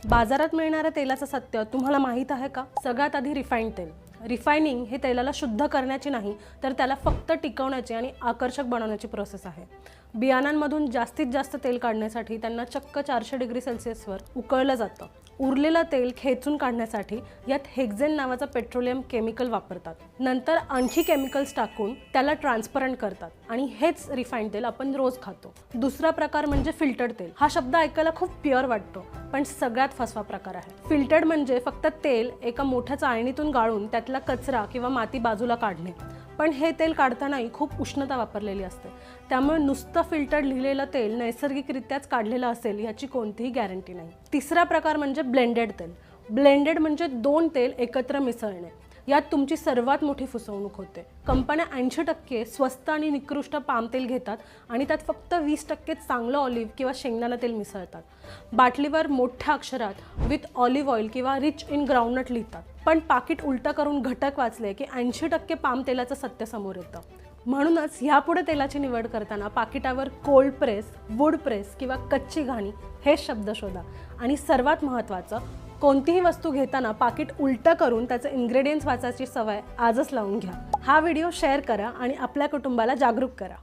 बाजारात मिळणाऱ्या तेलाचं सत्य तुम्हाला माहीत आहे का? सगळ्यात आधी रिफाइंड तेल. रिफायनिंग हे तेलाला शुद्ध करण्याची नाही तर त्याला फक्त टिकवण्याची आणि आकर्षक बनवण्याची प्रोसेस आहे. बियाणांमधून जास्तीत जास्त तेल काढण्यासाठी त्यांना चक्क 400 डिग्री सेल्सिअसवर उकळलं जातं. उरलेलं तेल खेचून काढण्यासाठी यात हेक्झेन नावाचं पेट्रोलियम केमिकल वापरतात. नंतर आणखी केमिकल्स टाकून त्याला ट्रान्सपरंट करतात आणि हेच रिफाइंड तेल आपण रोज खातो. दुसरा प्रकार म्हणजे फिल्टर्ड तेल. हा शब्द ऐकायला खूप प्युअर वाटतो पण सगळ्यात फसवा प्रकार आहे. फिल्टर्ड म्हणजे फक्त तेल एका मोठ्या चाळणीतून गाळून त्यातला कचरा किंवा माती बाजूला काढणे. पण हे तेल काढतानाही खूप उष्णता वापरलेली असते, त्यामुळे नुसतं फिल्टर्ड लिहिलेलं तेल नैसर्गिकरित्याच काढलेलं असेल याची कोणतीही गॅरंटी नाही. तिसरा प्रकार म्हणजे ब्लेंडेड तेल. ब्लेंडेड म्हणजे दोन तेल एकत्र मिसळणे. यात तुमची सर्वात मोठी फसवणूक होते. कंपन्या 80% स्वस्त आणि निकृष्ट पाम तेल घेतात आणि त्यात फक्त 20% चांगलं ऑलिव्ह किंवा शेंगदाणा तेल मिसळतात. बाटलीवर मोठ्या अक्षरात विथ ऑलिव्ह ऑइल किंवा रिच इन ग्राउंडनट लिहितात, पण पाकिट उलटं करून घटक वाचले की 80% पाम तेलाचं सत्य समोर येतं. म्हणूनच ह्यापुढे तेलाची निवड करताना पाकिटावर कोल्ड प्रेस, वूड प्रेस किंवा कच्ची घाणी हे शब्द शोधा. आणि सर्वात महत्त्वाचं, कोणतीही वस्तू घेताना पाकिट उलटं करून त्याचे इन्ग्रेडियंट्स वाचायची सवय आजच लावून घ्या. हा व्हिडिओ शेअर करा आणि आपल्या कुटुंबाला जागरूक करा.